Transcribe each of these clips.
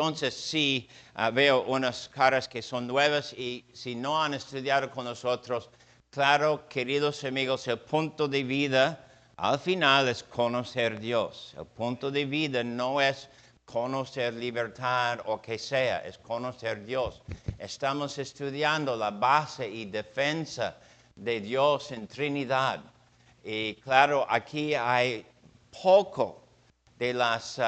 entonces sí, veo unas caras que son nuevas y si no han estudiado con nosotros, claro, queridos amigos, el punto de vida al final es conocer a Dios. El punto de vida no es conocer libertad o que sea, es conocer a Dios. Estamos estudiando la base y defensa de Dios en Trinidad. Y claro, aquí hay poco de las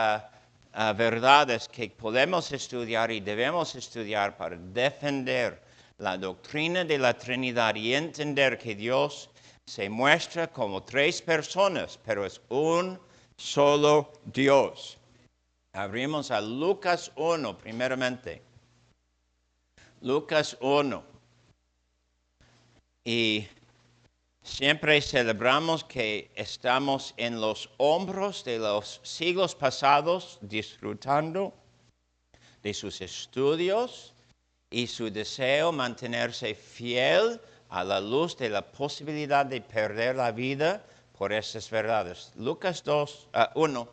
verdades que podemos estudiar y debemos estudiar para defender la doctrina de la Trinidad y entender que Dios se muestra como tres personas, pero es un solo Dios. Abrimos a Lucas 1 primeramente. Lucas 1. Y siempre celebramos que estamos en los hombros de los siglos pasados disfrutando de sus estudios y su deseo mantenerse fiel a la luz de la posibilidad de perder la vida por estas verdades. Lucas 1,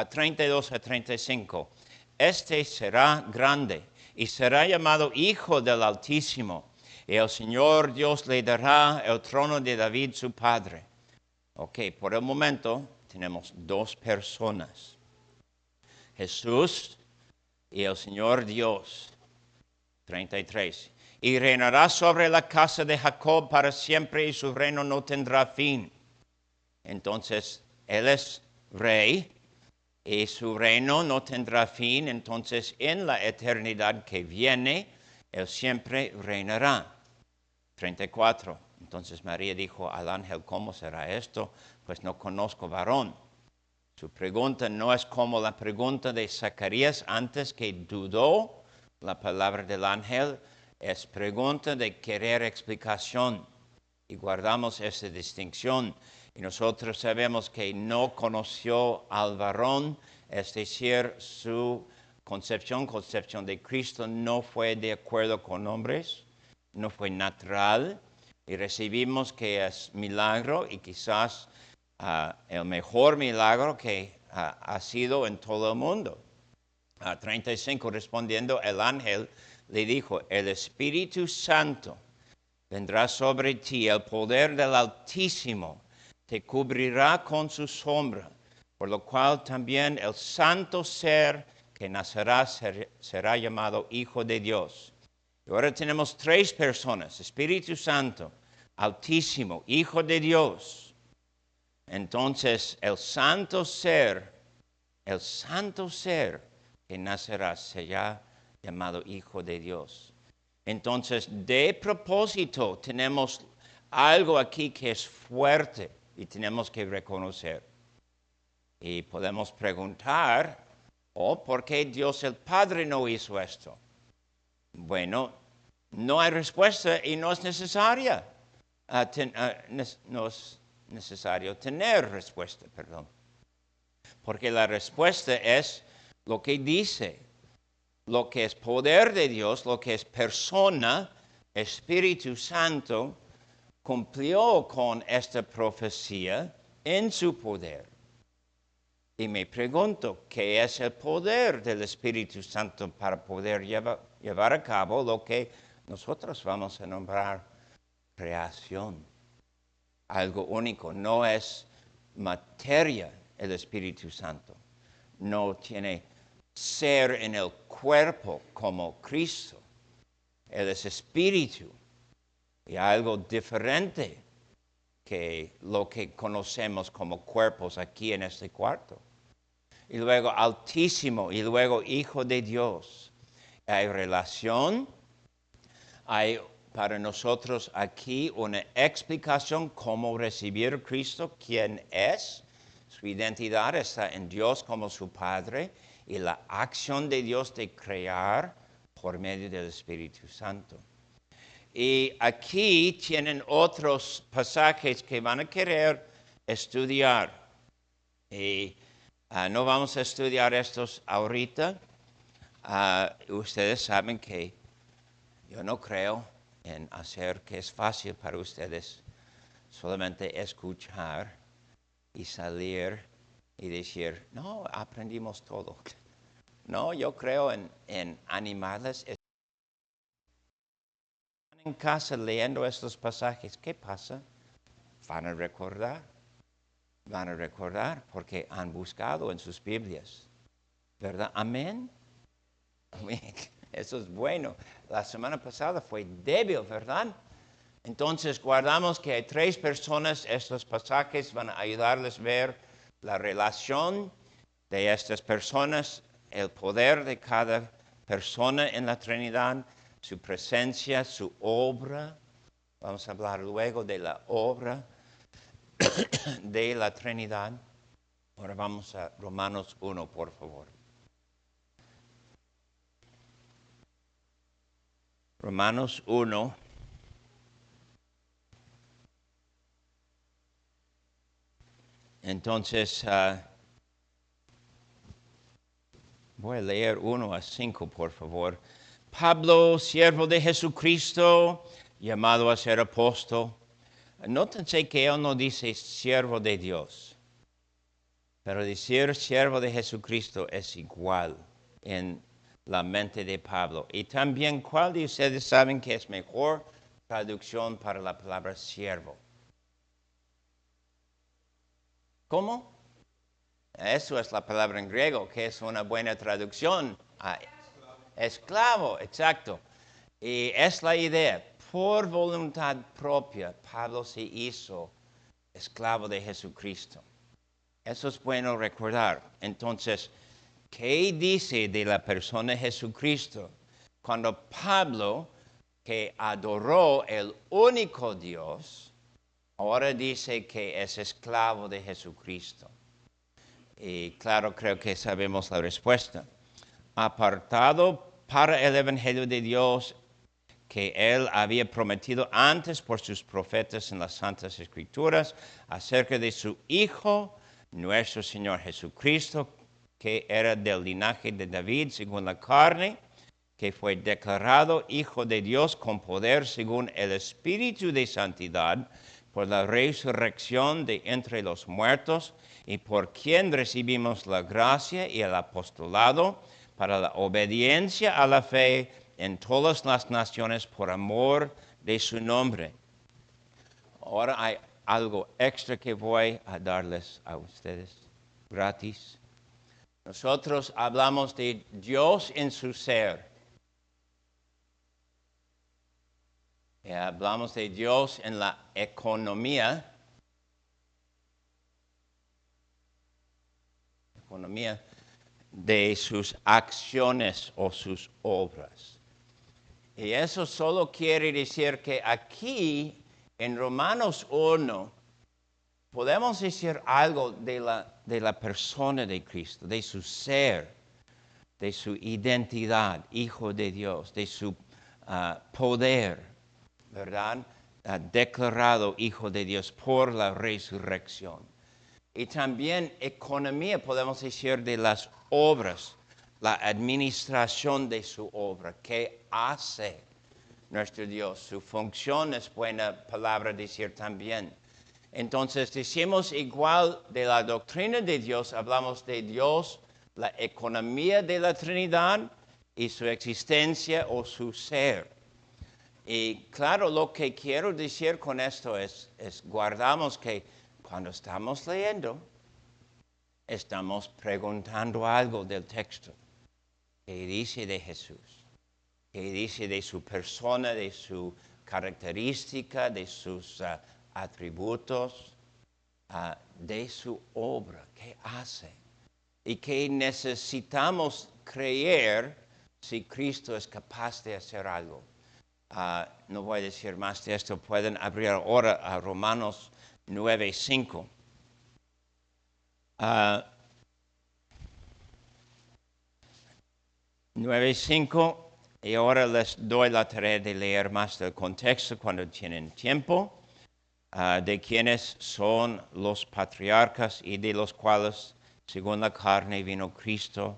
32 a 35. Este será grande y será llamado Hijo del Altísimo. Y el Señor Dios le dará el trono de David su padre. Ok, por el momento tenemos dos personas. Jesús y el Señor Dios. 33. Y reinará sobre la casa de Jacob para siempre y su reino no tendrá fin. Entonces, Él es rey y su reino no tendrá fin. Entonces, en la eternidad que viene, Él siempre reinará. 34. Entonces María dijo al ángel, ¿cómo será esto? Pues no conozco varón. Su pregunta no es como la pregunta de Zacarías antes que dudó la palabra del ángel, es pregunta de querer explicación. Y guardamos esa distinción. Y nosotros sabemos que no conoció al varón, es decir, su concepción de Cristo no fue de acuerdo con hombres, no fue natural. Y recibimos que es milagro y quizás el mejor milagro que ha sido en todo el mundo. 35, respondiendo, el ángel le dijo, el Espíritu Santo vendrá sobre ti, el poder del Altísimo te cubrirá con su sombra, por lo cual también el santo ser que nacerá será llamado Hijo de Dios. Y ahora tenemos tres personas, Espíritu Santo, Altísimo, Hijo de Dios. Entonces, el santo ser que nacerá será llamado Hijo de Dios. Entonces, de propósito, tenemos algo aquí que es fuerte y tenemos que reconocer. Y podemos preguntar, ¿por qué Dios el Padre no hizo esto? Bueno, no hay respuesta y no es necesaria. No es necesario tener respuesta, perdón. Porque la respuesta es lo que dice, lo que es poder de Dios, lo que es persona, Espíritu Santo, cumplió con esta profecía en su poder. Y me pregunto, ¿qué es el poder del Espíritu Santo para poder llevar a cabo lo que nosotros vamos a nombrar creación? Algo único, no es materia el Espíritu Santo. No tiene ser en el cuerpo como Cristo. Él es espíritu y algo diferente que lo que conocemos como cuerpos aquí en este cuarto. Y luego Altísimo y luego Hijo de Dios. Hay relación, hay para nosotros aquí una explicación cómo recibir a Cristo, quién es. Su identidad está en Dios como su Padre y la acción de Dios de crear por medio del Espíritu Santo. Y aquí tienen otros pasajes que van a querer estudiar. Y no vamos a estudiar estos ahorita. Ustedes saben que yo no creo en hacer que es fácil para ustedes solamente escuchar y salir y decir, no, aprendimos todo. No, yo creo en animarles. En casa leyendo estos pasajes, ¿qué pasa? Van a recordar porque han buscado en sus Biblias, ¿verdad? Amén. Eso es bueno. La semana pasada fue débil, ¿verdad? Entonces guardamos que hay 3 personas. Estos pasajes van a ayudarles a ver la relación de estas personas, el poder de cada persona en la Trinidad, su presencia, su obra. Vamos a hablar luego de la obra de la Trinidad. Ahora vamos a Romanos 1, por favor. Romanos 1. Entonces, voy a leer 1 a 5, por favor. Pablo, siervo de Jesucristo, llamado a ser apóstol. Nótense que él no dice siervo de Dios, pero decir siervo de Jesucristo es igual en la mente de Pablo. Y también, ¿cuál de ustedes saben que es mejor traducción para la palabra siervo? ¿Cómo? Eso es la palabra en griego, que es una buena traducción. Esclavo, exacto. Y es la idea. Por voluntad propia, Pablo se hizo esclavo de Jesucristo. Eso es bueno recordar. Entonces, ¿qué dice de la persona de Jesucristo? Cuando Pablo, que adoró el único Dios, ahora dice que es esclavo de Jesucristo. Y claro, creo que sabemos la respuesta. Apartado para el Evangelio de Dios que él había prometido antes por sus profetas en las Santas Escrituras acerca de su Hijo, nuestro Señor Jesucristo, que era del linaje de David según la carne, que fue declarado Hijo de Dios con poder según el Espíritu de Santidad, por la resurrección de entre los muertos, y por quien recibimos la gracia y el apostolado para la obediencia a la fe en todas las naciones por amor de su nombre. Ahora hay algo extra que voy a darles a ustedes, gratis. Nosotros hablamos de Dios en su ser. Hablamos de Dios en la economía de sus acciones o sus obras. Y eso solo quiere decir que aquí en Romanos 1 podemos decir algo de la persona de Cristo, de su ser, de su identidad, Hijo de Dios, de su poder, ¿verdad? Declarado Hijo de Dios por la resurrección. Y también economía, podemos decir, de las obras, la administración de su obra, ¿qué hace nuestro Dios? Su función es buena palabra decir también. Entonces decimos igual de la doctrina de Dios, hablamos de Dios, la economía de la Trinidad y su existencia o su ser. Y claro, lo que quiero decir con esto es guardamos que cuando estamos leyendo, estamos preguntando algo del texto. ¿Qué dice de Jesús? ¿Qué dice de su persona, de su característica, de sus atributos, de su obra? ¿Qué hace? Y que necesitamos creer si Cristo es capaz de hacer algo. No voy a decir más de esto. Pueden abrir ahora a Romanos 9:5. 9:5, y ahora les doy la tarea de leer más del contexto cuando tienen tiempo, de quienes son los patriarcas y de los cuales, según la carne, vino Cristo,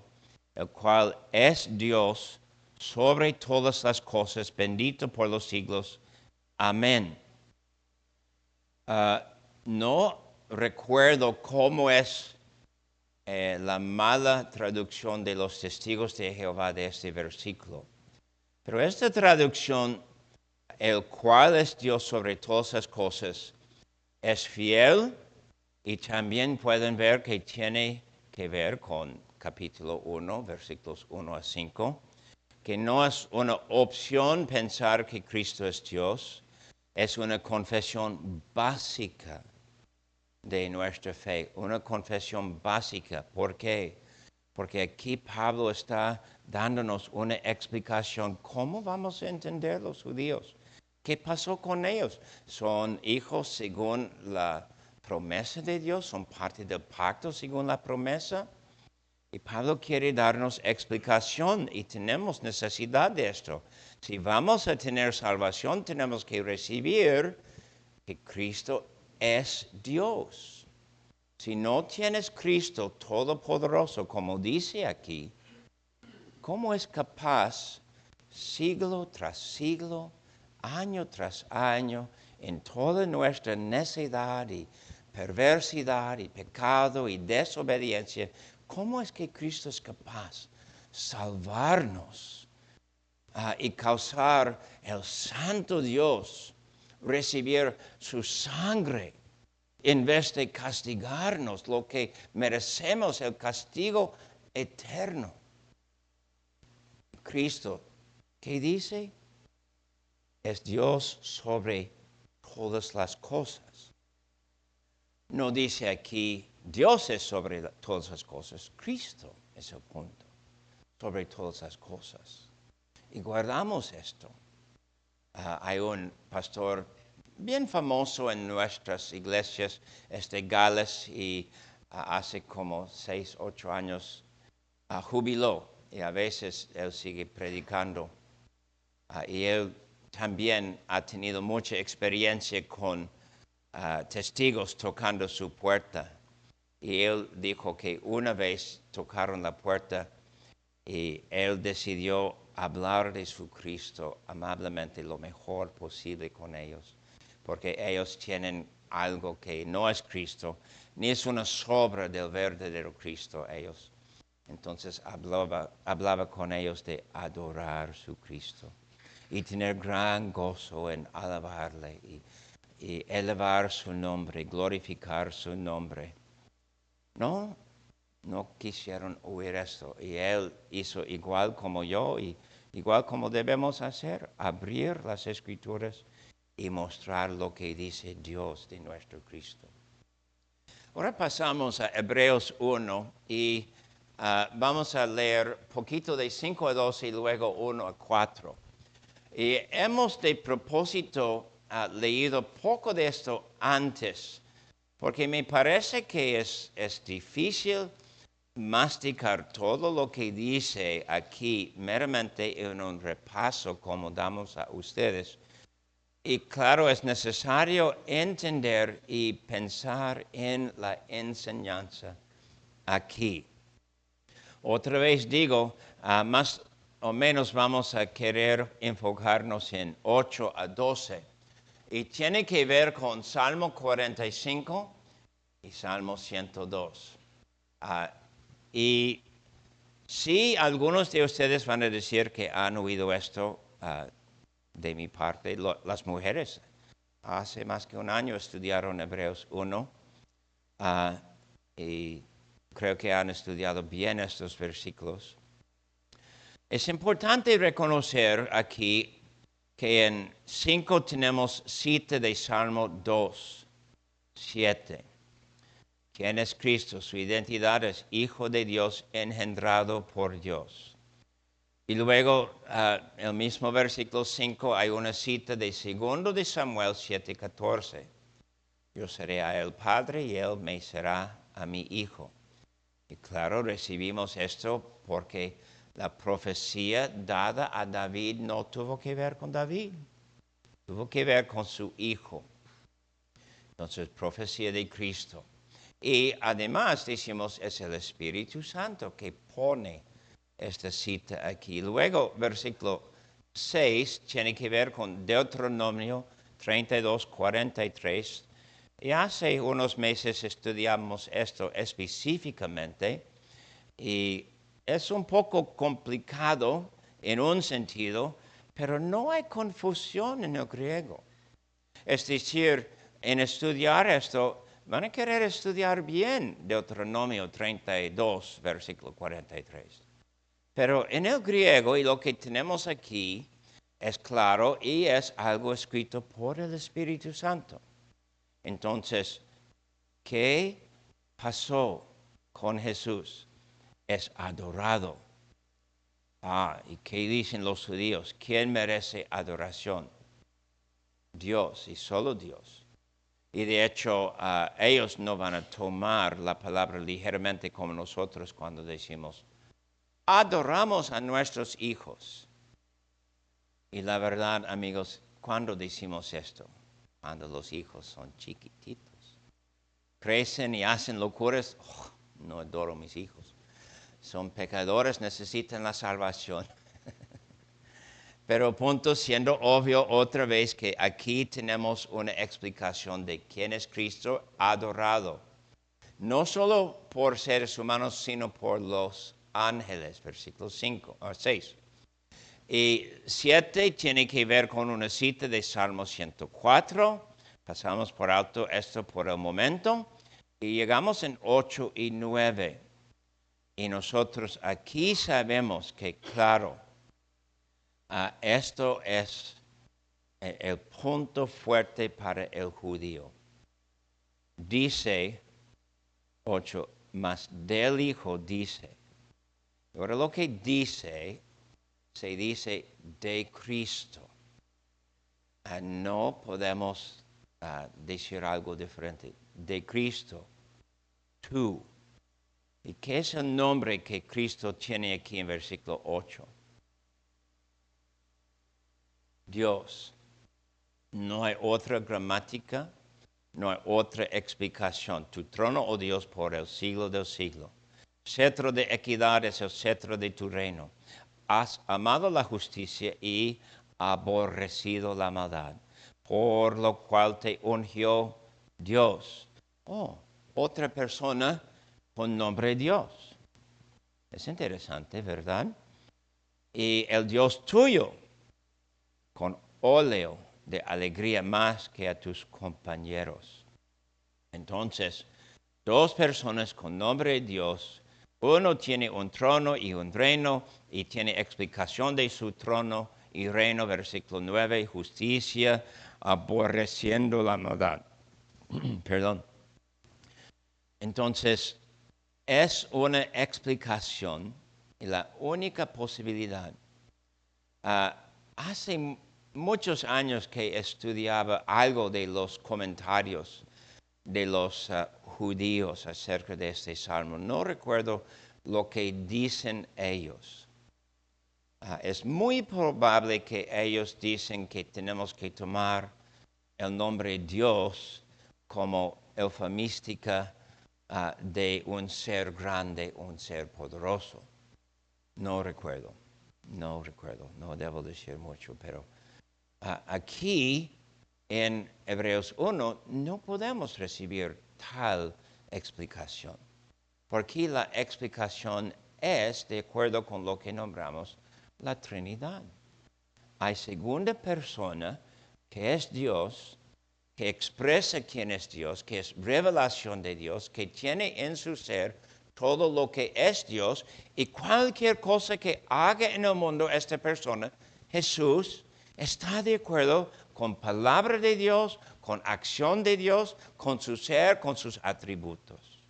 el cual es Dios sobre todas las cosas, bendito por los siglos. Amén. No recuerdo cómo es la mala traducción de los testigos de Jehová de este versículo. Pero esta traducción, el cual es Dios sobre todas las cosas, es fiel y también pueden ver que tiene que ver con capítulo 1, versículos 1 a 5, que no es una opción pensar que Cristo es Dios, es una confesión básica de nuestra fe, una confesión básica. ¿Por qué? Porque aquí Pablo está dándonos una explicación. ¿Cómo vamos a entender los judíos? ¿Qué pasó con ellos? ¿Son hijos según la promesa de Dios? ¿Son parte del pacto según la promesa? Y Pablo quiere darnos explicación y tenemos necesidad de esto. Si vamos a tener salvación, tenemos que recibir que Cristo es Dios. Si no tienes Cristo Todopoderoso, como dice aquí, ¿cómo es capaz, siglo tras siglo, año tras año, en toda nuestra necedad y perversidad y pecado y desobediencia, cómo es que Cristo es capaz salvarnos y causar el Santo Dios recibir su sangre en vez de castigarnos, lo que merecemos, el castigo eterno? Cristo, ¿qué dice? Es Dios sobre todas las cosas. No dice aquí, Dios es sobre todas las cosas. Cristo es el punto, sobre todas las cosas. Y guardamos esto. Hay un pastor bien famoso en nuestras iglesias, Gales, y hace como 6, 8 años jubiló. Y a veces él sigue predicando. Y él también ha tenido mucha experiencia con testigos tocando su puerta. Y él dijo que una vez tocaron la puerta y él decidió hablar de su Cristo amablemente lo mejor posible con ellos. Porque ellos tienen algo que no es Cristo, ni es una sobra del verdadero Cristo ellos. Entonces hablaba con ellos de adorar su Cristo y tener gran gozo en alabarle y elevar su nombre, glorificar su nombre. No quisieron oír esto. Y él hizo igual como yo y igual como debemos hacer, abrir las Escrituras y mostrar lo que dice Dios de nuestro Cristo. Ahora pasamos a Hebreos 1 y vamos a leer poquito de 5 a 12 y luego 1 a 4. Y hemos de propósito leído poco de esto antes, porque me parece que es difícil masticar todo lo que dice aquí meramente en un repaso como damos a ustedes. Y claro, es necesario entender y pensar en la enseñanza aquí. Otra vez digo, más o menos vamos a querer enfocarnos en 8 a 12. Y tiene que ver con Salmo 45 y Salmo 102. Y sí, algunos de ustedes van a decir que han oído esto de mi parte. Las mujeres hace más que un año estudiaron Hebreos 1 y creo que han estudiado bien estos versículos. Es importante reconocer aquí que en 5 tenemos cita de Salmo 2, 7. ¿Quién es Cristo? Su identidad es Hijo de Dios engendrado por Dios. Y luego, el mismo versículo 5, hay una cita de 2 de Samuel 7:14. Yo seré a él padre y él me será a mi hijo. Y claro, recibimos esto porque la profecía dada a David no tuvo que ver con David, tuvo que ver con su hijo. Entonces, profecía de Cristo. Y además, decimos, es el Espíritu Santo que pone esta cita aquí. Luego, versículo 6 tiene que ver con Deuteronomio 32:43. Y hace unos meses estudiamos esto específicamente y es un poco complicado en un sentido, pero no hay confusión en el griego. Es decir, en estudiar esto, van a querer estudiar bien Deuteronomio 32, versículo 43. Pero en el griego, y lo que tenemos aquí, es claro y es algo escrito por el Espíritu Santo. Entonces, ¿qué pasó con Jesús? Es adorado. ¿Y qué dicen los judíos? ¿Quién merece adoración? Dios y solo Dios. Y de hecho, ellos no van a tomar la palabra ligeramente como nosotros cuando decimos, adoramos a nuestros hijos. Y la verdad, amigos, cuando decimos esto, cuando los hijos son chiquititos, crecen y hacen locuras, no adoro a mis hijos. Son pecadores, necesitan la salvación. Pero punto siendo obvio otra vez que aquí tenemos una explicación de quién es Cristo adorado. No solo por seres humanos, sino por los ángeles, versículo 5 o 6. Y 7 tiene que ver con una cita de Salmo 104. Pasamos por alto esto por el momento. Y llegamos en 8 y 9. Y nosotros aquí sabemos que, claro, esto es el punto fuerte para el judío. Dice 8, mas del Hijo dice. Ahora lo que dice, se dice de Cristo. No podemos decir algo diferente. De Cristo, tú. ¿Y qué es el nombre que Cristo tiene aquí en versículo 8? Dios. No hay otra gramática, no hay otra explicación. Tu trono, oh Dios, por el siglo del siglo. Cetro de equidad es el cetro de tu reino. Has amado la justicia y aborrecido la maldad, por lo cual te ungió Dios. Otra persona con nombre Dios. Es interesante, ¿verdad? Y el Dios tuyo, con óleo de alegría más que a tus compañeros. Entonces, dos personas con nombre de Dios, uno tiene un trono y un reino y tiene explicación de su trono y reino, versículo 9, justicia, aborreciendo la maldad. Perdón. Entonces, es una explicación y la única posibilidad. Hace muchos años que estudiaba algo de los comentarios de los judíos acerca de este salmo. No recuerdo lo que dicen ellos. Es muy probable que ellos dicen que tenemos que tomar el nombre Dios como eufemística de un ser grande, un ser poderoso. No recuerdo, no debo decir mucho, pero aquí en Hebreos 1 no podemos recibir tal explicación, porque la explicación es de acuerdo con lo que nombramos la Trinidad. Hay segunda persona que es Dios, que expresa quién es Dios, que es revelación de Dios, que tiene en su ser todo lo que es Dios y cualquier cosa que haga en el mundo esta persona, Jesús, está de acuerdo con palabra de Dios, con acción de Dios, con su ser, con sus atributos.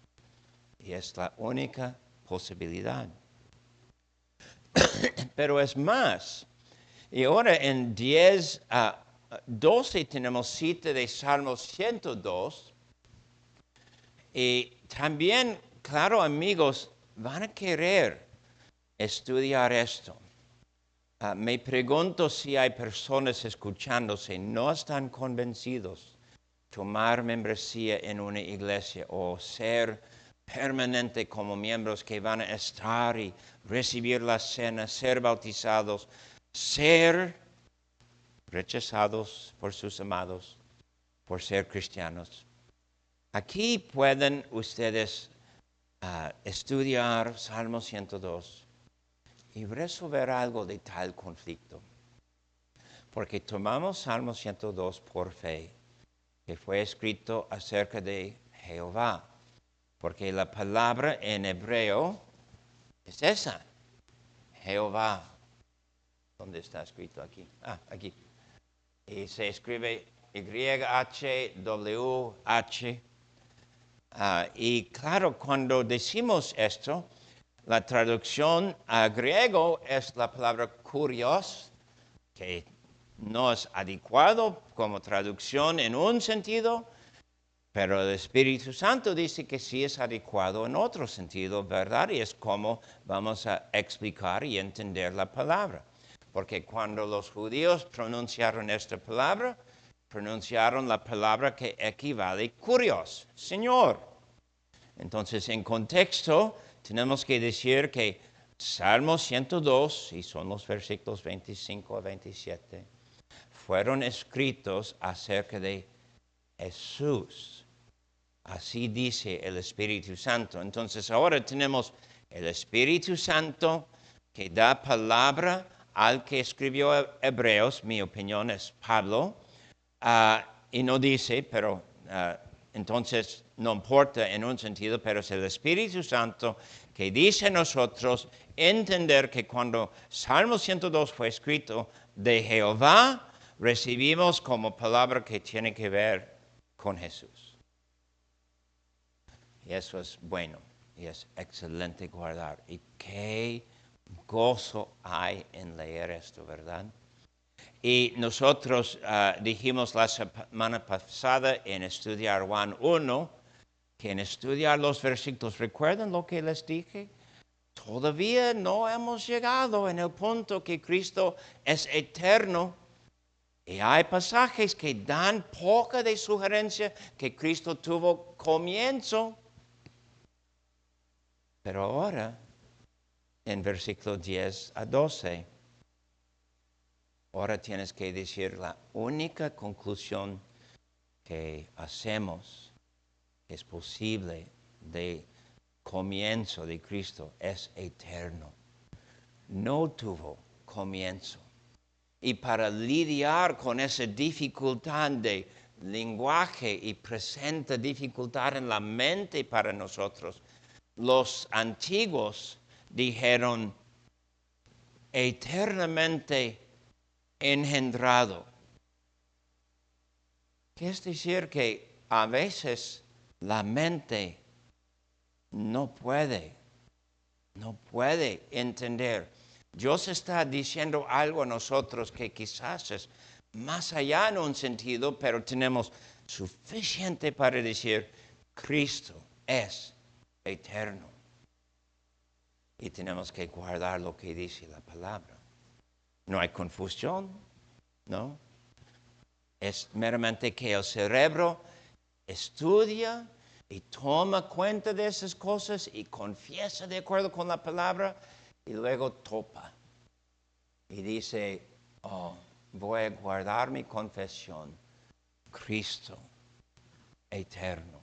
Y es la única posibilidad. Pero es más. Y ahora en 10 a 12 tenemos cita de Salmo 102. Y también, claro, amigos, van a querer estudiar esto. Me pregunto si hay personas escuchándose, no están convencidos tomar membresía en una iglesia o ser permanente como miembros que van a estar y recibir la cena, ser bautizados, ser rechazados por sus amados, por ser cristianos. Aquí pueden ustedes estudiar Salmo 102 y resolver algo de tal conflicto. Porque tomamos Salmo 102 por fe, que fue escrito acerca de Jehová. Porque la palabra en hebreo es esa, Jehová. ¿Dónde está escrito aquí? Aquí. Y se escribe YHWH. Y claro, cuando decimos esto, la traducción a griego es la palabra kurios, que no es adecuado como traducción en un sentido, pero el Espíritu Santo dice que sí es adecuado en otro sentido, ¿verdad? Y es como vamos a explicar y entender la palabra. Porque cuando los judíos pronunciaron esta palabra, pronunciaron la palabra que equivale kurios, Señor. Entonces, en contexto, tenemos que decir que Salmo 102, y son los versículos 25 a 27, fueron escritos acerca de Jesús. Así dice el Espíritu Santo. Entonces, ahora tenemos el Espíritu Santo que da palabra al que escribió Hebreos, mi opinión es Pablo, y no dice, pero entonces no importa en un sentido, pero es el Espíritu Santo que dice a nosotros entender que cuando Salmo 102 fue escrito de Jehová, recibimos como palabra que tiene que ver con Jesús. Y eso es bueno y es excelente guardar. Y qué gozo hay en leer esto, ¿verdad? Y nosotros dijimos la semana pasada en estudiar Juan 1, que en estudiar los versículos, ¿recuerdan lo que les dije? Todavía no hemos llegado en el punto que Cristo es eterno. Y hay pasajes que dan poca de sugerencia que Cristo tuvo comienzo. Pero ahora, en versículo 10 a 12, ahora tienes que decir la única conclusión que hacemos, que es posible de comienzo de Cristo, es eterno. No tuvo comienzo. Y para lidiar con esa dificultad de lenguaje y presenta dificultad en la mente para nosotros, los antiguos dijeron eternamente engendrado. Que es decir que a veces la mente no puede entender. Dios está diciendo algo a nosotros que quizás es más allá en un sentido, pero tenemos suficiente para decir, Cristo es eterno. Y tenemos que guardar lo que dice la palabra. No hay confusión, ¿no? Es meramente que el cerebro estudia y toma cuenta de esas cosas y confiesa de acuerdo con la palabra y luego topa. Y dice, voy a guardar mi confesión. Cristo eterno.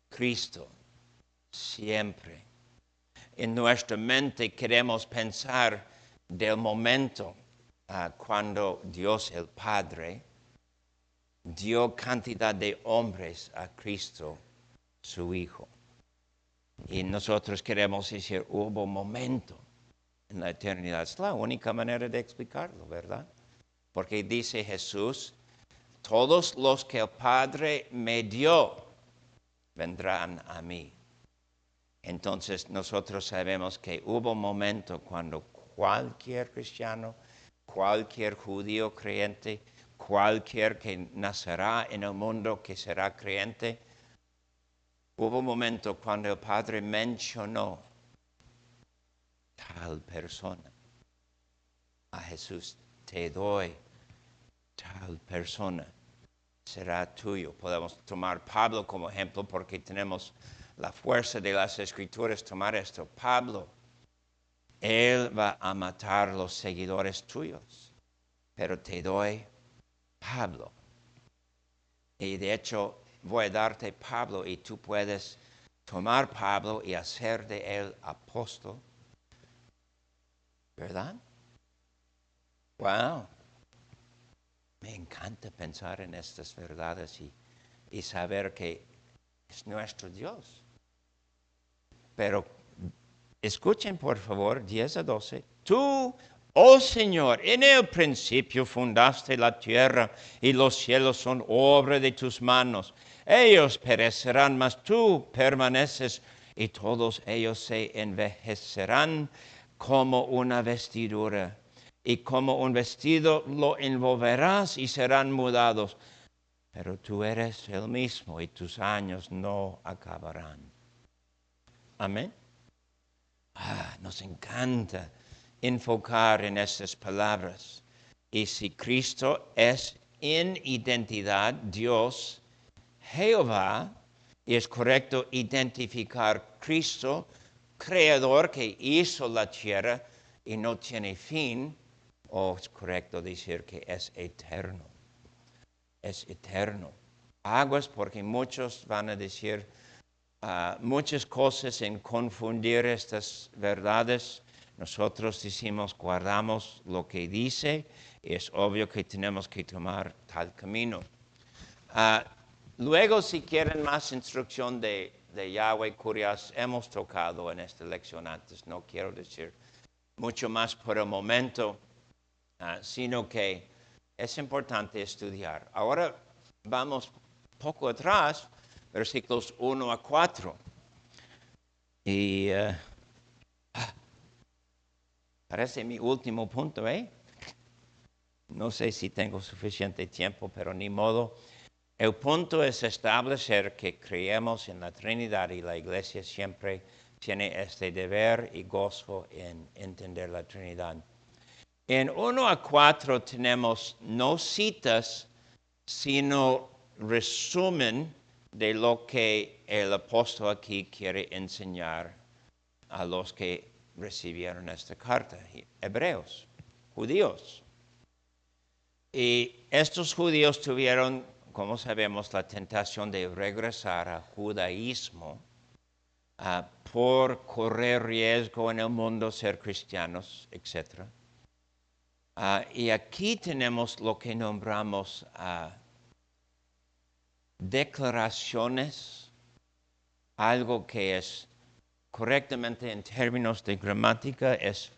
Cristo siempre. En nuestra mente queremos pensar del momento cuando Dios el Padre dio cantidad de hombres a Cristo, su Hijo. Y nosotros queremos decir, hubo un momento en la eternidad. Es la única manera de explicarlo, ¿verdad? Porque dice Jesús, todos los que el Padre me dio vendrán a mí. Entonces nosotros sabemos que hubo un momento cuando cualquier cristiano, cualquier judío creyente, cualquier que nacerá en el mundo que será creyente, hubo un momento cuando el Padre mencionó tal persona. A Jesús, te doy tal persona, será tuyo. Podemos tomar Pablo como ejemplo porque tenemos la fuerza de las Escrituras tomar esto. Pablo, él va a matar los seguidores tuyos, pero te doy Pablo. Y de hecho, voy a darte Pablo y tú puedes tomar Pablo y hacer de él apóstol. ¿Verdad? Wow. Me encanta pensar en estas verdades y saber que es nuestro Dios. Pero escuchen por favor 10 a 12. Tú, oh Señor, en el principio fundaste la tierra y los cielos son obra de tus manos. Ellos perecerán, mas tú permaneces y todos ellos se envejecerán como una vestidura. Y como un vestido lo envolverás y serán mudados. Pero tú eres el mismo y tus años no acabarán. Amén. Nos encanta enfocar en estas palabras. Y si Cristo es en identidad Dios, Jehová, y es correcto identificar Cristo, creador que hizo la tierra y no tiene fin, o es correcto decir que es eterno. Es eterno. Aguas porque muchos van a decir muchas cosas en confundir estas verdades. Nosotros decimos, guardamos lo que dice, y es obvio que tenemos que tomar tal camino. Luego, si quieren más instrucción de Yahweh, curias, hemos tocado en esta lección antes. No quiero decir mucho más por el momento, sino que es importante estudiar. Ahora vamos poco atrás, versículos 1 a 4. Y parece mi último punto, ¿eh? No sé si tengo suficiente tiempo, pero ni modo. El punto es establecer que creemos en la Trinidad y la Iglesia siempre tiene este deber y gozo en entender la Trinidad. En 1 a 4 tenemos no citas, sino resumen de lo que el apóstol aquí quiere enseñar a los que recibieron esta carta, hebreos, judíos. Y estos judíos tuvieron, como sabemos, la tentación de regresar al judaísmo por correr riesgo en el mundo, ser cristianos, etc. Y aquí tenemos lo que nombramos declaraciones, algo que es correctamente en términos de gramática, es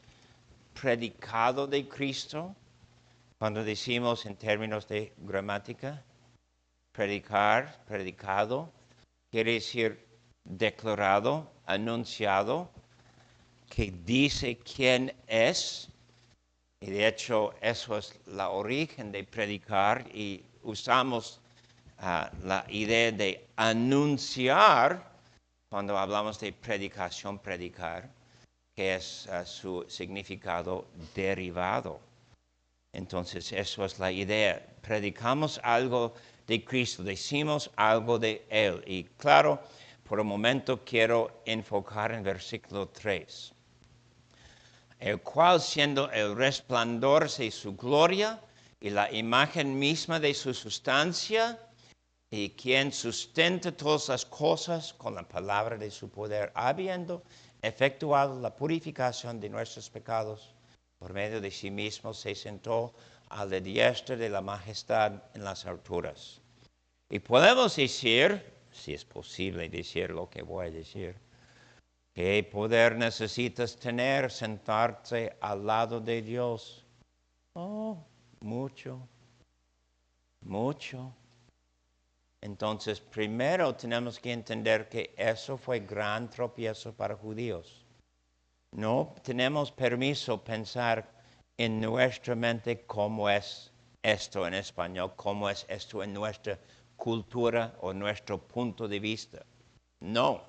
predicado de Cristo. Cuando decimos en términos de gramática, predicar, predicado, quiere decir declarado, anunciado, que dice quién es. Y de hecho, eso es la origen de predicar y usamos la idea de anunciar cuando hablamos de predicación, predicar, que es su significado derivado. Entonces, eso es la idea. Predicamos algo de Cristo, decimos algo de Él. Y claro, por un momento quiero enfocar en versículo 3. El cual siendo el resplandor de su gloria y la imagen misma de su sustancia, y quien sustenta todas las cosas con la palabra de su poder, habiendo efectuado la purificación de nuestros pecados, por medio de sí mismo se sentó a la diestra de la majestad en las alturas. Y podemos decir, si es posible decir lo que voy a decir, ¿qué poder necesitas tener sentarte al lado de Dios? Oh, mucho, mucho. Entonces, primero tenemos que entender que eso fue gran tropiezo para judíos. No tenemos permiso pensar en nuestra mente cómo es esto en español, cómo es esto en nuestra cultura o nuestro punto de vista. No.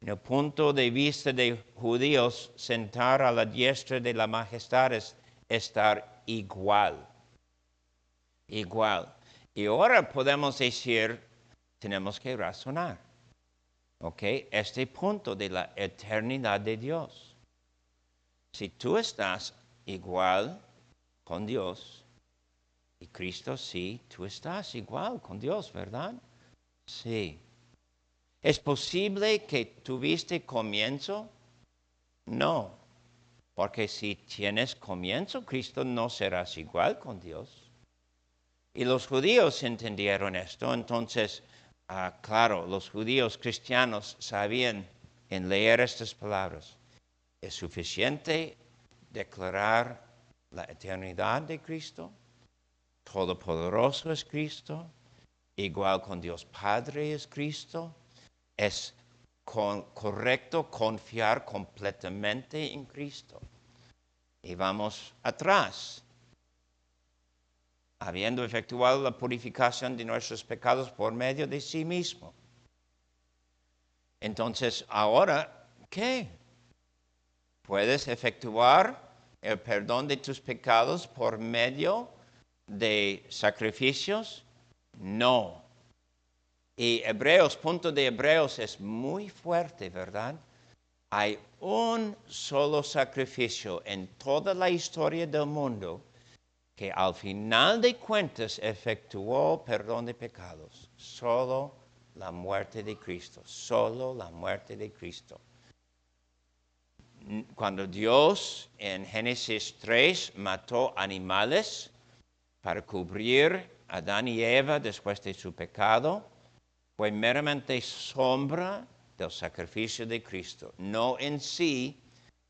En el punto de vista de judíos, sentar a la diestra de la majestad es estar igual. Igual. Y ahora podemos decir, tenemos que razonar. ¿Ok? Este punto de la eternidad de Dios. Si tú estás igual con Dios, y Cristo sí, tú estás igual con Dios, ¿verdad? Sí. ¿Es posible que tuviste comienzo? No, porque si tienes comienzo, Cristo no serás igual con Dios. Y los judíos entendieron esto, entonces, claro, los judíos cristianos sabían en leer estas palabras. Es suficiente declarar la eternidad de Cristo, todopoderoso es Cristo, igual con Dios Padre es Cristo, es correcto confiar completamente en Cristo. Y vamos atrás. Habiendo efectuado la purificación de nuestros pecados por medio de sí mismo. Entonces, ahora, ¿qué? ¿Puedes efectuar el perdón de tus pecados por medio de sacrificios? No. Y punto de Hebreos es muy fuerte, ¿verdad? Hay un solo sacrificio en toda la historia del mundo que al final de cuentas efectuó perdón de pecados. Solo la muerte de Cristo. Solo la muerte de Cristo. Cuando Dios en Génesis 3 mató animales para cubrir a Adán y Eva después de su pecado, fue meramente sombra del sacrificio de Cristo. No en sí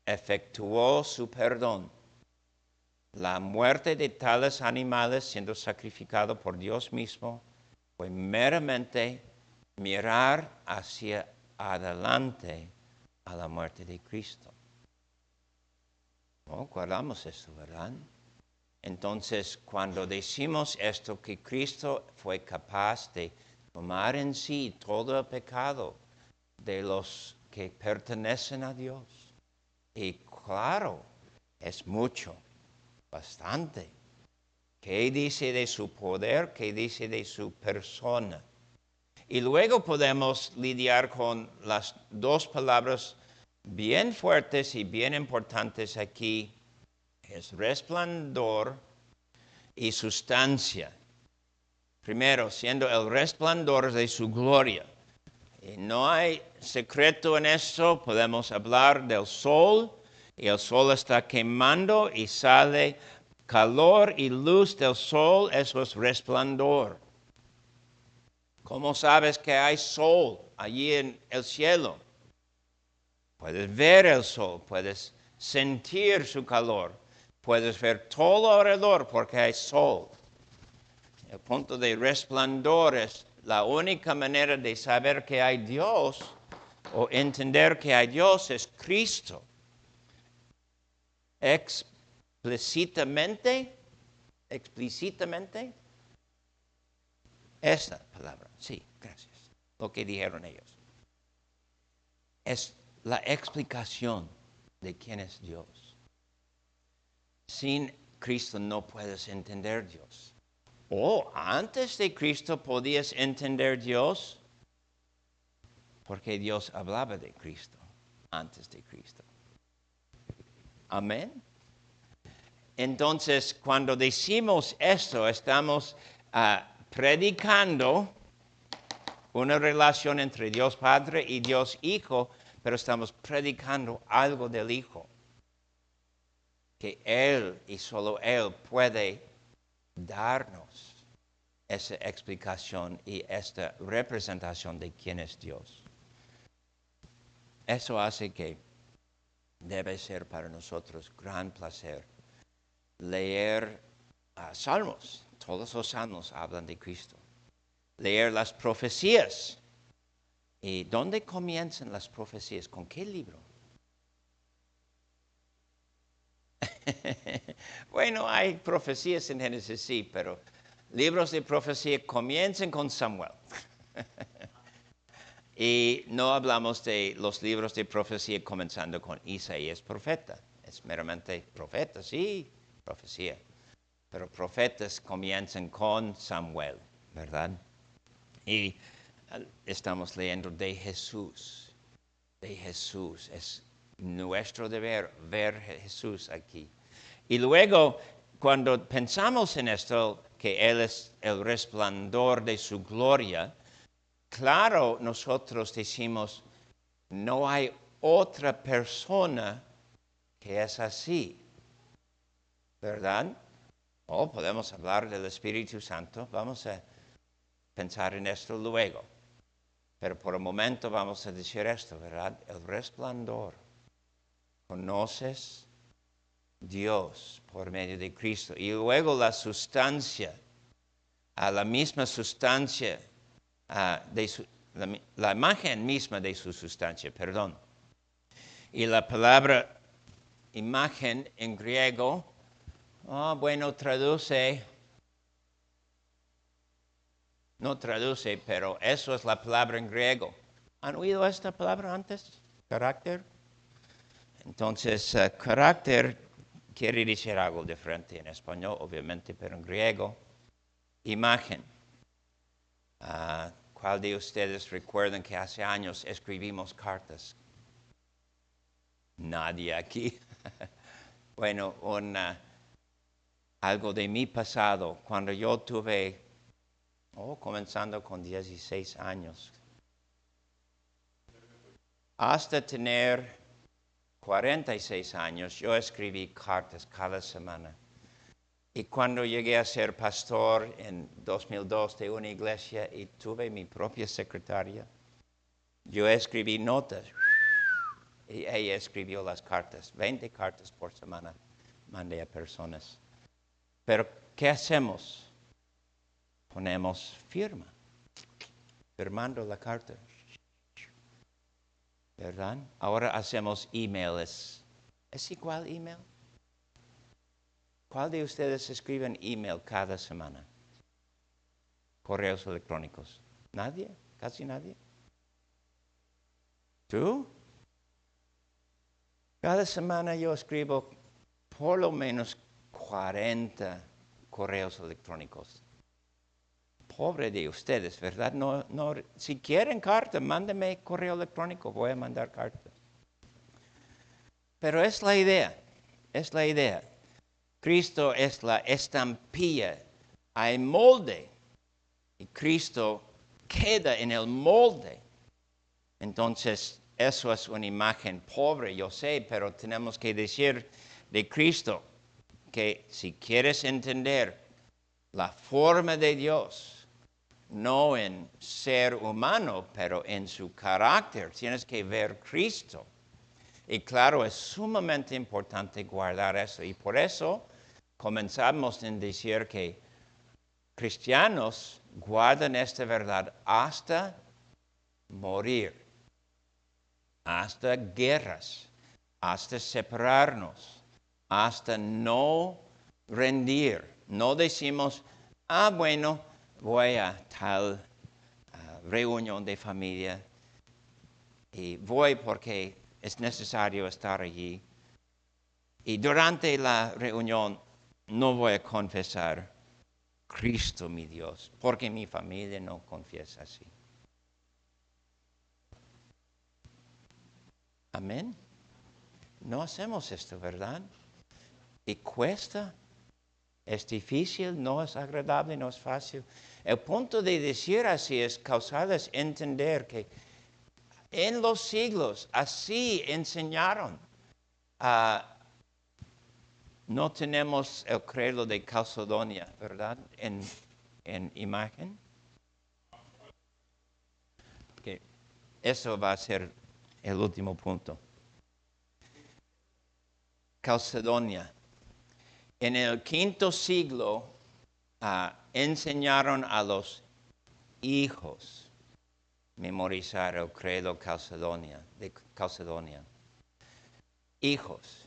efectuó su perdón. La muerte de tales animales siendo sacrificado por Dios mismo fue meramente mirar hacia adelante a la muerte de Cristo. ¿No? Guardamos esto, ¿verdad? Entonces, cuando decimos esto, que Cristo fue capaz de tomar en sí todo el pecado de los que pertenecen a Dios. Y claro, es mucho, bastante. ¿Qué dice de su poder? ¿Qué dice de su persona? Y luego podemos lidiar con las dos palabras bien fuertes y bien importantes aquí. Es resplandor y sustancia. Primero, siendo el resplandor de su gloria. Y no hay secreto en eso, podemos hablar del sol, y el sol está quemando y sale calor y luz del sol, eso es resplandor. ¿Cómo sabes que hay sol allí en el cielo? Puedes ver el sol, puedes sentir su calor, puedes ver todo alrededor porque hay sol. El punto de resplandor es la única manera de saber que hay Dios o entender que hay Dios es Cristo. Explícitamente, esa palabra, sí, gracias, lo que dijeron ellos. Es la explicación de quién es Dios. Sin Cristo no puedes entender Dios. O antes de Cristo podías entender Dios porque Dios hablaba de Cristo antes de Cristo. Amén. Entonces, cuando decimos esto, estamos predicando una relación entre Dios Padre y Dios Hijo, pero estamos predicando algo del Hijo. Que Él y solo Él puede darnos esa explicación y esta representación de quién es Dios. Eso hace que debe ser para nosotros gran placer leer salmos. Todos los salmos hablan de Cristo. Leer las profecías. ¿Y dónde comienzan las profecías? ¿Con qué libro? Bueno, hay profecías en Génesis, sí, pero libros de profecía comienzan con Samuel. Y no hablamos de los libros de profecía comenzando con Isaías profeta. Es meramente profeta, sí, profecía. Pero profetas comienzan con Samuel, ¿verdad? Y estamos leyendo de Jesús. De Jesús. Es nuestro deber ver a Jesús aquí. Y luego, cuando pensamos en esto, que Él es el resplandor de su gloria, Claro, nosotros decimos, no hay otra persona que es así, ¿verdad? O podemos hablar del Espíritu Santo, vamos a pensar en esto luego. Pero por el momento vamos a decir esto, ¿verdad? El resplandor. Conoces Dios por medio de Cristo. Y luego la sustancia, la misma sustancia, la imagen misma de su sustancia, perdón. Y la palabra imagen en griego, no traduce, pero eso es la palabra en griego. ¿Han oído esta palabra antes? Carácter. Entonces, carácter quiere decir algo diferente en español, obviamente, pero en griego, imagen. ¿Cuál de ustedes recuerdan que hace años escribimos cartas? Nadie aquí. Bueno, algo de mi pasado, cuando yo tuve, comenzando con 16 años, hasta tener 46 años, yo escribí cartas cada semana. Y cuando llegué a ser pastor en 2002 de una iglesia y tuve mi propia secretaria, yo escribí notas y ella escribió las cartas. 20 cartas por semana mandé a personas. Pero, ¿qué hacemos? Ponemos firma, firmando la carta. ¿Verdad? Ahora hacemos emails. ¿Es igual email? ¿Cuál de ustedes escriben email cada semana? Correos electrónicos. ¿Nadie? ¿Casi nadie? ¿Tú? Cada semana yo escribo por lo menos 40 correos electrónicos. Pobre de ustedes, ¿verdad? No, si quieren carta, mándenme correo electrónico, voy a mandar cartas. Pero es la idea. Cristo es la estampilla, hay molde, y Cristo queda en el molde. Entonces, eso es una imagen pobre, yo sé, pero tenemos que decir de Cristo que si quieres entender la forma de Dios, no en ser humano, pero en su carácter, tienes que ver Cristo. Y claro, es sumamente importante guardar eso. Y por eso comenzamos en decir que cristianos guardan esta verdad hasta morir, hasta guerras, hasta separarnos, hasta no rendir. No decimos, bueno, voy a tal reunión de familia y voy porque es necesario estar allí. Y durante la reunión no voy a confesar Cristo mi Dios, porque mi familia no confiesa así. Amén. No hacemos esto, ¿verdad? Y cuesta, es difícil, no es agradable, no es fácil. El punto de decir así es causarles entender que en los siglos así enseñaron. No tenemos el credo de Calcedonia, ¿verdad? En imagen. Okay. Eso va a ser el último punto. Calcedonia. En el V siglo enseñaron a los hijos memorizar el credo de Calcedonia. Hijos.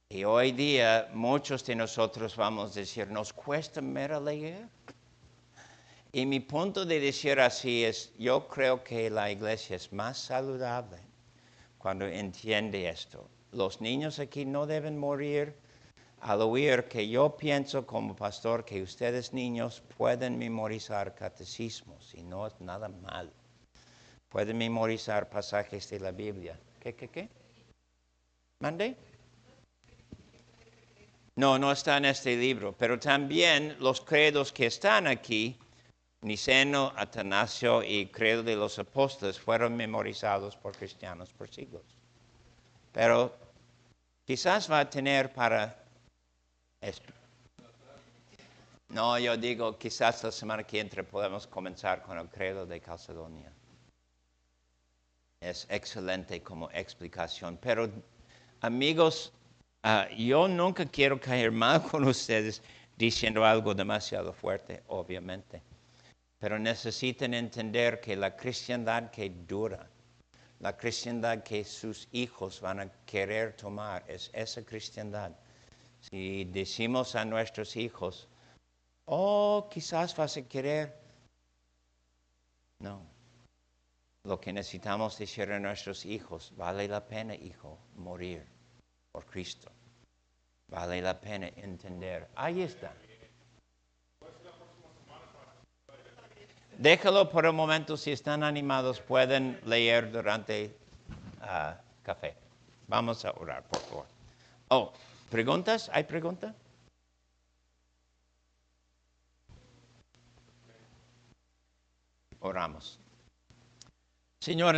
Y hoy día muchos de nosotros vamos a decir, ¿nos cuesta mera leer? Y mi punto de decir así es, yo creo que la iglesia es más saludable cuando entiende esto. Los niños aquí no deben morir al oír que yo pienso como pastor que ustedes niños pueden memorizar catecismos y no es nada mal. Pueden memorizar pasajes de la Biblia. ¿Qué? ¿Mande? No está en este libro, pero también los credos que están aquí Niceno, Atanasio y Credo de los Apóstoles fueron memorizados por cristianos por siglos. Pero quizás va a tener para... No, yo digo, quizás la semana que entra podemos comenzar con el Credo de Calcedonia. Es excelente como explicación. Pero, amigos, yo nunca quiero caer mal con ustedes diciendo algo demasiado fuerte, obviamente. Pero necesitan entender que la cristiandad que dura, la cristiandad que sus hijos van a querer tomar, es esa cristiandad. Si decimos a nuestros hijos, oh, quizás vas a querer. No. Lo que necesitamos decir a nuestros hijos, vale la pena, hijo, morir por Cristo. Vale la pena entender. Ahí está. Déjalo por un momento, si están animados, pueden leer durante café. Vamos a orar, por favor. Oh, ¿preguntas? ¿Hay preguntas? Oramos. Señor,